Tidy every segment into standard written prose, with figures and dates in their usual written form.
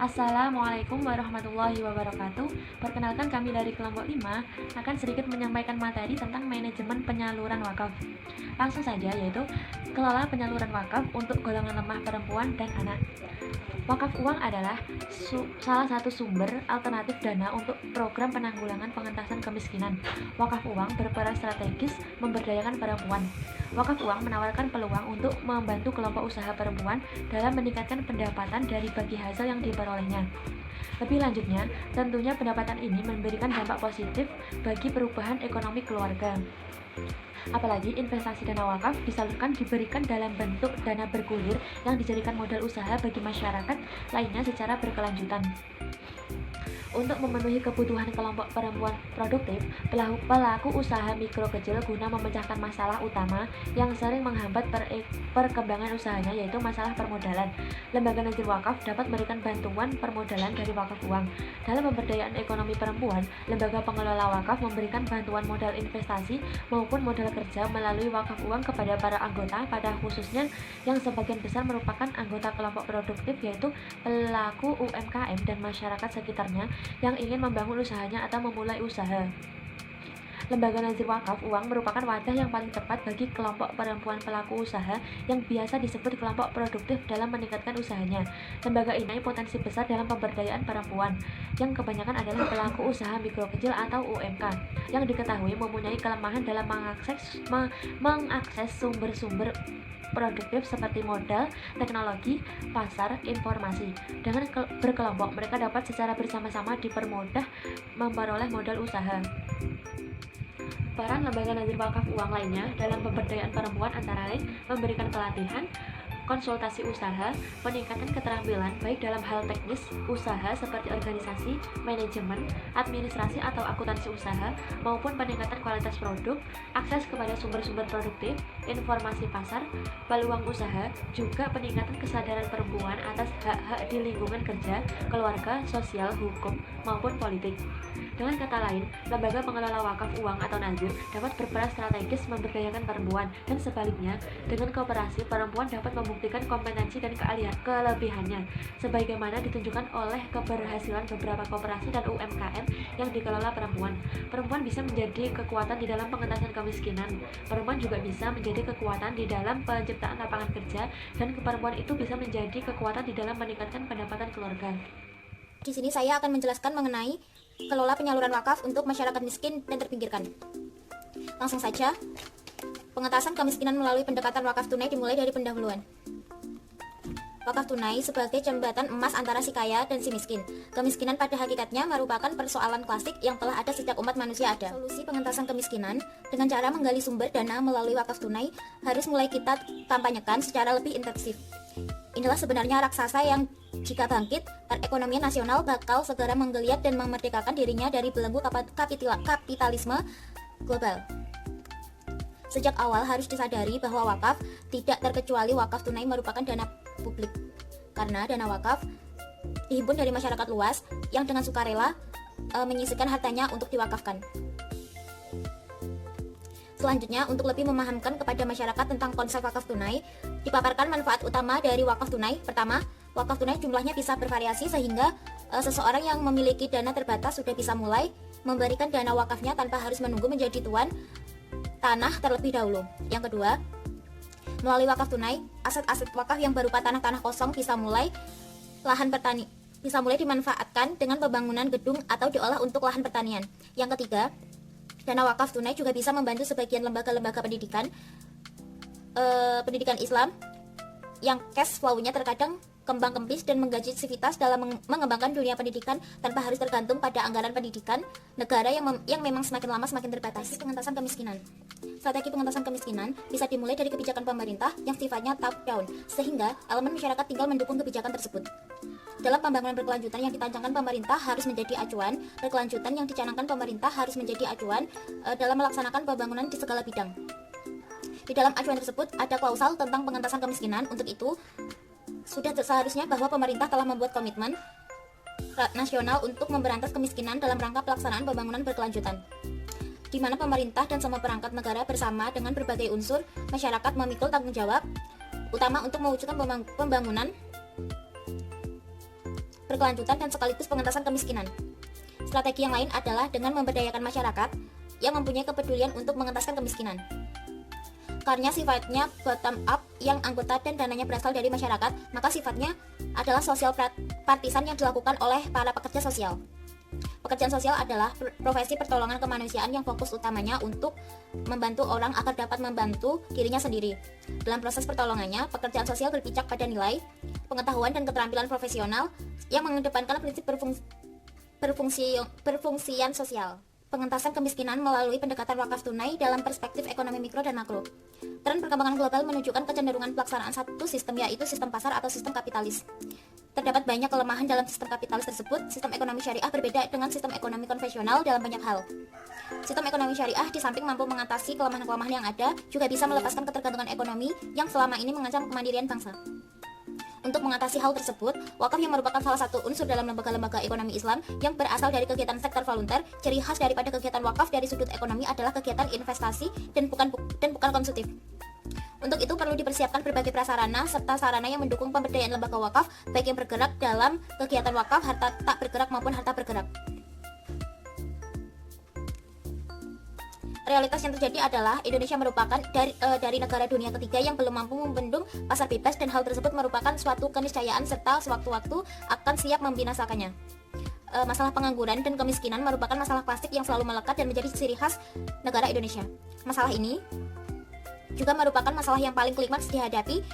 Assalamualaikum warahmatullahi wabarakatuh. Perkenalkan, kami dari kelompok 5 akan sedikit menyampaikan materi tentang manajemen penyaluran wakaf. Langsung saja, yaitu kelola penyaluran wakaf untuk golongan lemah perempuan dan anak. Wakaf uang adalah salah satu sumber alternatif dana untuk program penanggulangan pengentasan kemiskinan. Wakaf uang berperan strategis memberdayakan perempuan. Wakaf uang menawarkan peluang untuk membantu kelompok usaha perempuan dalam meningkatkan pendapatan dari bagi hasil yang diperolehnya. Lebih lanjutnya, tentunya pendapatan ini memberikan dampak positif bagi perubahan ekonomi keluarga. Apalagi investasi dana wakaf disalurkan diberikan dalam bentuk dana bergulir yang dijadikan modal usaha bagi masyarakat lainnya secara berkelanjutan. Untuk memenuhi kebutuhan kelompok perempuan produktif, pelaku usaha mikro kecil guna memecahkan masalah utama yang sering menghambat perkembangan usahanya, yaitu masalah permodalan. Lembaga Nazir Wakaf dapat memberikan bantuan permodalan dari wakaf uang. Dalam pemberdayaan ekonomi perempuan, lembaga pengelola wakaf memberikan bantuan modal investasi maupun modal kerja melalui wakaf uang kepada para anggota, pada khususnya yang sebagian besar merupakan anggota kelompok produktif, yaitu pelaku UMKM dan masyarakat sekitarnya yang ingin membangun usahanya atau memulai usaha. Lembaga Nazir Wakaf Uang merupakan wadah yang paling tepat bagi kelompok perempuan pelaku usaha yang biasa disebut kelompok produktif dalam meningkatkan usahanya. Lembaga ini potensi besar dalam pemberdayaan perempuan, yang kebanyakan adalah pelaku usaha mikro kecil atau UMK, yang diketahui mempunyai kelemahan dalam mengakses sumber-sumber produktif seperti modal, teknologi, pasar, informasi. Dengan berkelompok, mereka dapat secara bersama-sama dipermudah memperoleh modal usaha. Peran lembaga Nazir Wakaf Uang lainnya dalam pemberdayaan perempuan antara lain memberikan pelatihan, konsultasi usaha, peningkatan keterampilan baik dalam hal teknis usaha seperti organisasi, manajemen, administrasi atau akuntansi usaha, maupun peningkatan kualitas produk, akses kepada sumber-sumber produktif, informasi pasar, peluang usaha, juga peningkatan kesadaran perempuan atas hak-hak di lingkungan kerja, keluarga, sosial, hukum, maupun politik. Dengan kata lain, lembaga pengelola wakaf uang atau nazir dapat berperan strategis memberdayakan perempuan, dan sebaliknya, dengan kooperasi, perempuan dapat membuktikan kompetensi dan kelebihannya, sebagaimana ditunjukkan oleh keberhasilan beberapa koperasi dan UMKM yang dikelola perempuan. Perempuan bisa menjadi kekuatan di dalam pengentasan kemiskinan. Perempuan juga bisa menjadi kekuatan di dalam penciptaan lapangan kerja, dan perempuan itu bisa menjadi kekuatan di dalam meningkatkan pendapatan keluarga. Di sini saya akan menjelaskan mengenai kelola penyaluran wakaf untuk masyarakat miskin dan terpinggirkan. Langsung saja, pengentasan kemiskinan melalui pendekatan wakaf tunai dimulai dari pendahuluan. Wakaf tunai sebagai jembatan emas antara si kaya dan si miskin. Kemiskinan pada hakikatnya merupakan persoalan klasik yang telah ada sejak umat manusia ada. Solusi pengentasan kemiskinan dengan cara menggali sumber dana melalui wakaf tunai harus mulai kita kampanyekan secara lebih intensif. Inilah sebenarnya raksasa yang jika bangkit, perekonomian nasional bakal segera menggeliat dan memerdekakan dirinya dari belenggu kapitalisme global. Sejak awal harus disadari bahwa wakaf, tidak terkecuali wakaf tunai, merupakan dana publik. Karena dana wakaf dihimpun dari masyarakat luas yang dengan sukarela menyisihkan hartanya untuk diwakafkan. Selanjutnya, untuk lebih memahamkan kepada masyarakat tentang konsep wakaf tunai, dipaparkan manfaat utama dari wakaf tunai. Pertama, wakaf tunai jumlahnya bisa bervariasi sehingga seseorang yang memiliki dana terbatas sudah bisa mulai memberikan dana wakafnya tanpa harus menunggu menjadi tuan tanah terlebih dahulu. Yang kedua, melalui wakaf tunai, aset-aset wakaf yang berupa tanah-tanah kosong bisa mulai dimanfaatkan dengan pembangunan gedung atau diolah untuk lahan pertanian. Yang ketiga, dana wakaf tunai juga bisa membantu sebagian lembaga-lembaga pendidikan Islam yang cash flow-nya terkadang kembang-kempis dan menggaji sivitas dalam mengembangkan dunia pendidikan tanpa harus tergantung pada anggaran pendidikan negara yang memang semakin lama semakin terbatas. Pengentasan kemiskinan. Strategi pengentasan kemiskinan bisa dimulai dari kebijakan pemerintah yang sifatnya top down, sehingga elemen masyarakat tinggal mendukung kebijakan tersebut. Dalam pembangunan berkelanjutan yang ditancapkan pemerintah harus menjadi acuan, berkelanjutan yang dicanangkan pemerintah harus menjadi acuan dalam melaksanakan pembangunan di segala bidang. Di dalam acuan tersebut ada klausal tentang pengentasan kemiskinan. Untuk itu, sudah seharusnya bahwa pemerintah telah membuat komitmen nasional untuk memberantas kemiskinan dalam rangka pelaksanaan pembangunan berkelanjutan, di mana pemerintah dan semua perangkat negara bersama dengan berbagai unsur masyarakat memikul tanggung jawab utama untuk mewujudkan pembangunan berkelanjutan, dan sekaligus pengentasan kemiskinan. Strategi yang lain adalah dengan memberdayakan masyarakat yang mempunyai kepedulian untuk mengentaskan kemiskinan. Karena sifatnya bottom up yang anggota dan dananya berasal dari masyarakat, maka sifatnya adalah sosial partisan yang dilakukan oleh para pekerja sosial. Pekerjaan sosial adalah profesi pertolongan kemanusiaan yang fokus utamanya untuk membantu orang agar dapat membantu dirinya sendiri. Dalam proses pertolongannya, pekerjaan sosial berpijak pada nilai, pengetahuan, dan keterampilan profesional yang mengedepankan prinsip berfungsian sosial. Pengentasan kemiskinan melalui pendekatan wakaf tunai dalam perspektif ekonomi mikro dan makro. Tren perkembangan global menunjukkan kecenderungan pelaksanaan satu sistem, yaitu sistem pasar atau sistem kapitalis. Terdapat banyak kelemahan dalam sistem kapitalis tersebut. Sistem ekonomi syariah berbeda dengan sistem ekonomi konvensional dalam banyak hal. Sistem ekonomi syariah di samping mampu mengatasi kelemahan-kelemahan yang ada, juga bisa melepaskan ketergantungan ekonomi yang selama ini mengancam kemandirian bangsa. Untuk mengatasi hal tersebut, wakaf yang merupakan salah satu unsur dalam lembaga-lembaga ekonomi Islam yang berasal dari kegiatan sektor volunter. Ciri khas daripada kegiatan wakaf dari sudut ekonomi adalah kegiatan investasi dan bukan konsumtif. Untuk itu perlu dipersiapkan berbagai prasarana serta sarana yang mendukung pemberdayaan lembaga wakaf, baik yang bergerak dalam kegiatan wakaf, harta tak bergerak maupun harta bergerak. Realitas yang terjadi adalah Indonesia merupakan dari negara dunia ketiga yang belum mampu membendung pasar bebas, dan hal tersebut merupakan suatu keniscayaan serta sewaktu-waktu akan siap membinasakannya. Masalah pengangguran dan kemiskinan merupakan masalah klasik yang selalu melekat dan menjadi ciri khas negara Indonesia. Masalah ini juga merupakan masalah yang paling klimaks dihadapi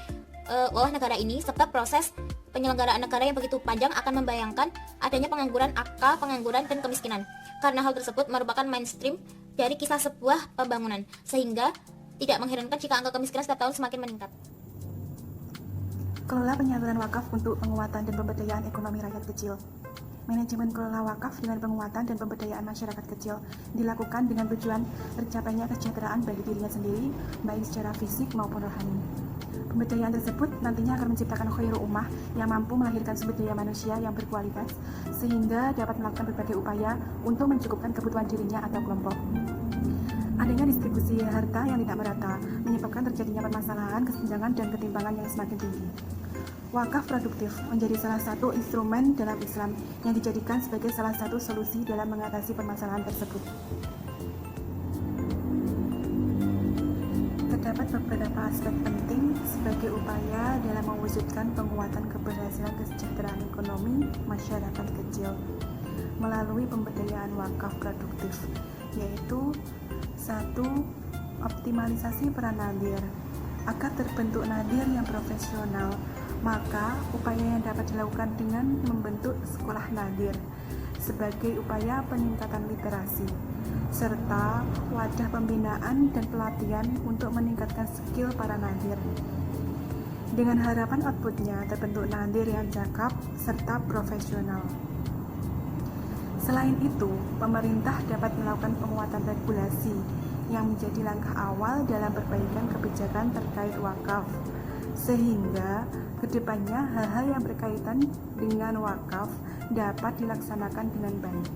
oleh negara ini, sebab proses penyelenggaraan negara yang begitu panjang akan membayangkan adanya pengangguran, angka pengangguran, dan kemiskinan. Karena hal tersebut merupakan mainstream dari kisah sebuah pembangunan, sehingga tidak mengherankan jika angka kemiskinan setiap tahun semakin meningkat. Kelola penyaluran wakaf untuk penguatan dan pemberdayaan ekonomi rakyat kecil. Manajemen kelola wakaf dengan penguatan dan pemberdayaan masyarakat kecil dilakukan dengan tujuan tercapainya kesejahteraan bagi dirinya sendiri, baik secara fisik maupun rohani. Pemberdayaan tersebut nantinya akan menciptakan khairul ummah yang mampu melahirkan sumber daya manusia yang berkualitas, sehingga dapat melakukan berbagai upaya untuk mencukupkan kebutuhan dirinya atau kelompok. Adanya distribusi harta yang tidak merata menyebabkan terjadinya permasalahan, kesenjangan, dan ketimpangan yang semakin tinggi. Wakaf produktif menjadi salah satu instrumen dalam Islam yang dijadikan sebagai salah satu solusi dalam mengatasi permasalahan tersebut. Terdapat beberapa aspek penting sebagai upaya dalam mewujudkan penguatan keberhasilan kesejahteraan ekonomi masyarakat kecil melalui pemberdayaan wakaf produktif, yaitu 1. Optimalisasi peran nadir. Agar terbentuk nadir yang profesional, maka upaya yang dapat dilakukan dengan membentuk sekolah nadir sebagai upaya peningkatan literasi, serta wadah pembinaan dan pelatihan untuk meningkatkan skill para nadir. Dengan harapan outputnya terbentuk nadir yang cakap serta profesional. Selain itu, pemerintah dapat melakukan penguatan regulasi yang menjadi langkah awal dalam perbaikan kebijakan terkait wakaf, sehingga kedepannya hal-hal yang berkaitan dengan wakaf dapat dilaksanakan dengan baik.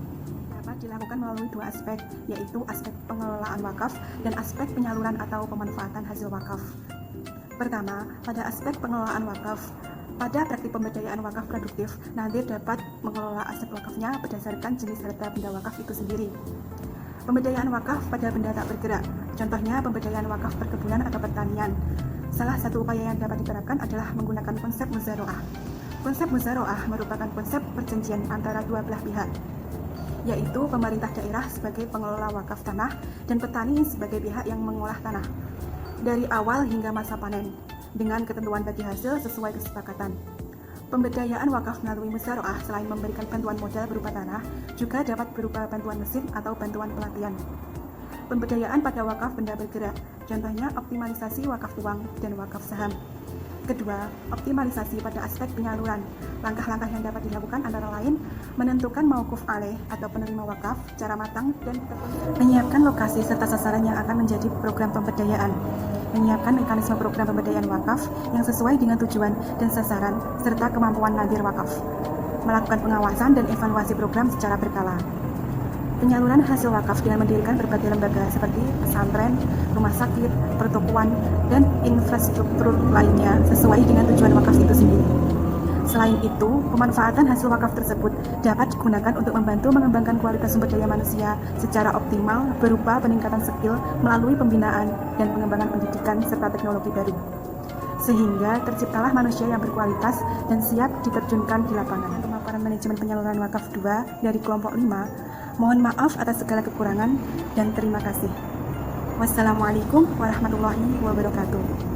Dapat dilakukan melalui dua aspek, yaitu aspek pengelolaan wakaf dan aspek penyaluran atau pemanfaatan hasil wakaf. Pertama, pada aspek pengelolaan wakaf. Pada praktik pemberdayaan wakaf produktif, nadir dapat mengelola aset wakafnya berdasarkan jenis harta benda wakaf itu sendiri. Pemberdayaan wakaf pada benda tak bergerak, contohnya pemberdayaan wakaf perkebunan atau pertanian. Salah satu upaya yang dapat diterapkan adalah menggunakan konsep muzaroah. Konsep muzaroah merupakan konsep perjanjian antara dua belah pihak, yaitu pemerintah daerah sebagai pengelola wakaf tanah dan petani sebagai pihak yang mengolah tanah dari awal hingga masa panen, dengan ketentuan bagi hasil sesuai kesepakatan. Pemberdayaan wakaf melalui muzaroah selain memberikan bantuan modal berupa tanah, juga dapat berupa bantuan mesin atau bantuan pelatihan. Pemberdayaan pada wakaf benda bergerak, contohnya optimalisasi wakaf uang dan wakaf saham. Kedua, optimalisasi pada aspek penyaluran. Langkah-langkah yang dapat dilakukan antara lain menentukan mauquf alaih atau penerima wakaf secara matang dan menyiapkan lokasi serta sasaran yang akan menjadi program pemberdayaan. Menyiapkan mekanisme program pemberdayaan wakaf yang sesuai dengan tujuan dan sasaran serta kemampuan nadir wakaf. Melakukan pengawasan dan evaluasi program secara berkala. Penyaluran hasil wakaf dengan mendirikan berbagai lembaga seperti pesantren, rumah sakit, pertokoan, dan infrastruktur lainnya sesuai dengan tujuan wakaf itu sendiri. Selain itu, pemanfaatan hasil wakaf tersebut dapat digunakan untuk membantu mengembangkan kualitas sumber daya manusia secara optimal berupa peningkatan skill melalui pembinaan dan pengembangan pendidikan serta teknologi baru. Sehingga terciptalah manusia yang berkualitas dan siap diterjunkan di lapangan. Pemaparan manajemen penyaluran wakaf 2 dari kelompok 5. Mohon maaf atas segala kekurangan dan terima kasih. Wassalamualaikum warahmatullahi wabarakatuh.